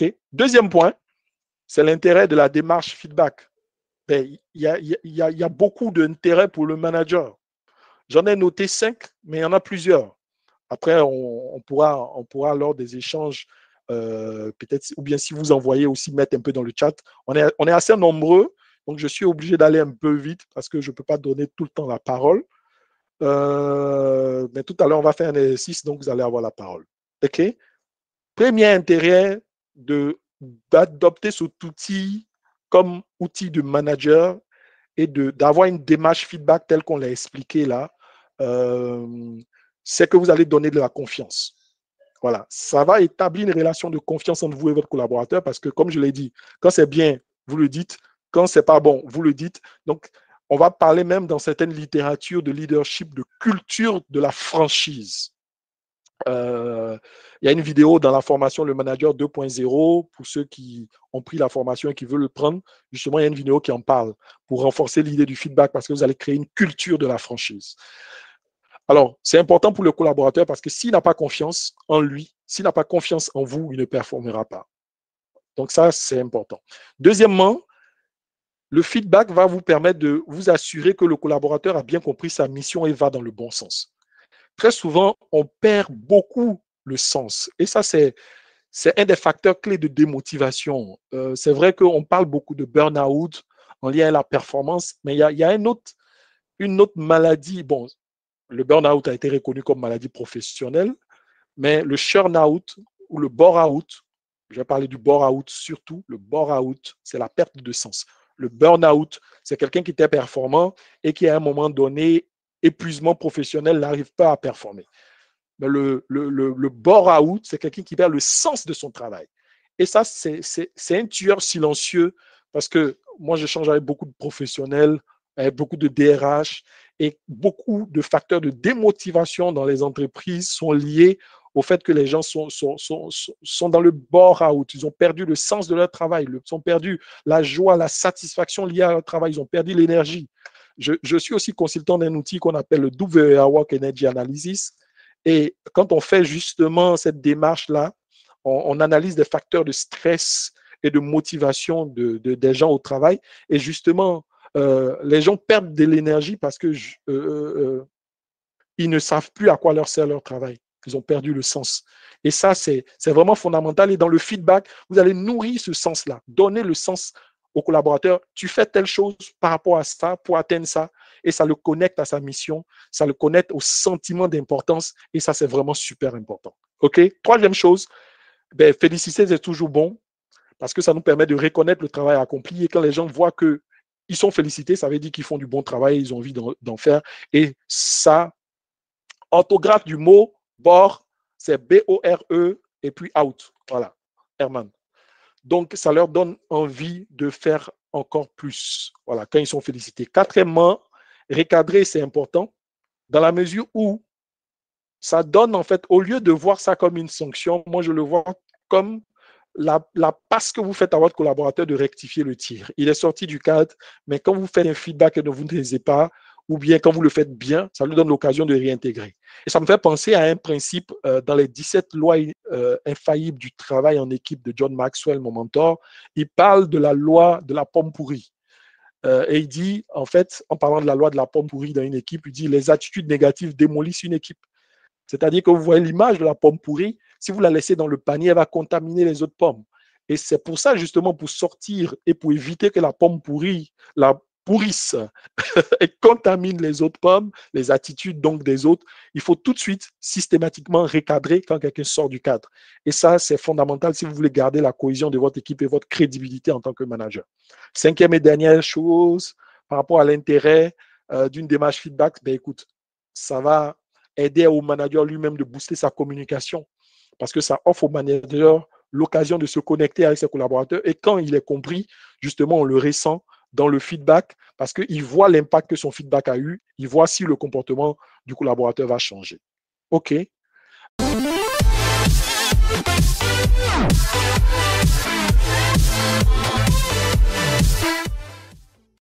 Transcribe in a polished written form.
OK? Deuxième point, c'est l'intérêt de la démarche feedback. Il y a beaucoup d'intérêt pour le manager. J'en ai noté 5, mais il y en a plusieurs. Après, on pourra lors des échanges, peut-être, ou bien si vous envoyez aussi, mettre un peu dans le chat. On est assez nombreux, donc je suis obligé d'aller un peu vite parce que je ne peux pas donner tout le temps la parole. Mais tout à l'heure, on va faire un exercice, donc vous allez avoir la parole. OK? Premier intérêt d'adopter cet outil comme outil de manager et d'avoir une démarche feedback telle qu'on l'a expliqué là, c'est que vous allez donner de la confiance. Voilà, ça va établir une relation de confiance entre vous et votre collaborateur parce que, comme je l'ai dit, quand c'est bien, vous le dites. Quand c'est pas bon, vous le dites. Donc, on va parler même dans certaines littératures de leadership, de culture de la franchise. Il y a une vidéo dans la formation Le Manager 2.0 pour ceux qui ont pris la formation et qui veulent le prendre. Justement, il y a une vidéo qui en parle pour renforcer l'idée du feedback parce que vous allez créer une culture de la franchise. Alors, c'est important pour le collaborateur parce que s'il n'a pas confiance en lui, s'il n'a pas confiance en vous, il ne performera pas. Donc ça, c'est important. Deuxièmement, le feedback va vous permettre de vous assurer que le collaborateur a bien compris sa mission et va dans le bon sens. Très souvent, on perd beaucoup le sens. Et ça, c'est un des facteurs clés de démotivation. C'est vrai qu'on parle beaucoup de burn-out en lien à la performance, mais il y a une autre maladie. Bon, le burn-out a été reconnu comme maladie professionnelle, mais le churn-out ou le bore-out, je vais parler du bore-out surtout, le bore-out, c'est la perte de sens. Le burn-out, c'est quelqu'un qui était performant et qui, à un moment donné, épuisement professionnel, n'arrive pas à performer. Mais le bore-out, c'est quelqu'un qui perd le sens de son travail. Et ça, c'est un tueur silencieux parce que moi, j'échange avec beaucoup de professionnels, avec beaucoup de DRH et beaucoup de facteurs de démotivation dans les entreprises sont liés au fait que les gens sont dans le bore-out. Ils ont perdu le sens de leur travail, ils ont perdu la joie, la satisfaction liée à leur travail, ils ont perdu l'énergie. Je suis aussi consultant d'un outil qu'on appelle le WEA Work Energy Analysis. Et quand on fait justement cette démarche-là, on analyse des facteurs de stress et de motivation des gens au travail. Et justement, les gens perdent de l'énergie parce que ils ne savent plus à quoi leur sert leur travail. Ils ont perdu le sens. Et ça, c'est vraiment fondamental. Et dans le feedback, vous allez nourrir ce sens-là. Donner le sens au collaborateur. Tu fais telle chose par rapport à ça pour atteindre ça. Et ça le connecte à sa mission. Ça le connecte au sentiment d'importance. Et ça, c'est vraiment super important. OK? Troisième chose, féliciter, c'est toujours bon parce que ça nous permet de reconnaître le travail accompli. Et quand les gens voient qu'ils sont félicités, ça veut dire qu'ils font du bon travail, ils ont envie d'en faire. Et ça, orthographe du mot bore, c'est B-O-R-E et puis out. Voilà, Herman. Donc, ça leur donne envie de faire encore plus. Voilà, quand ils sont félicités. Quatrièmement, recadrer, c'est important dans la mesure où ça donne, en fait, au lieu de voir ça comme une sanction, moi, je le vois comme la passe que vous faites à votre collaborateur de rectifier le tir. Il est sorti du cadre, mais quand vous faites un feedback et ne vous ne taisez pas, ou bien quand vous le faites bien, ça lui donne l'occasion de réintégrer. Et ça me fait penser à un principe dans les 17 lois infaillibles du travail en équipe de John Maxwell, mon mentor. Il parle de la loi de la pomme pourrie. Et il dit, en fait, en parlant de la loi de la pomme pourrie dans une équipe, il dit les attitudes négatives démolissent une équipe. C'est-à-dire que vous voyez l'image de la pomme pourrie, si vous la laissez dans le panier, elle va contaminer les autres pommes. Et c'est pour ça, justement, pour sortir et pour éviter que la pomme pourrie, la pourrisse et contamine les autres pommes, les attitudes donc des autres, il faut tout de suite systématiquement recadrer quand quelqu'un sort du cadre. Et ça, c'est fondamental si vous voulez garder la cohésion de votre équipe et votre crédibilité en tant que manager. Cinquième et dernière chose, par rapport à l'intérêt d'une démarche feedback, écoute, ça va aider au manager lui-même de booster sa communication parce que ça offre au manager l'occasion de se connecter avec ses collaborateurs et quand il est compris, justement, on le ressent dans le feedback parce qu'il voit l'impact que son feedback a eu, il voit si le comportement du collaborateur va changer. OK.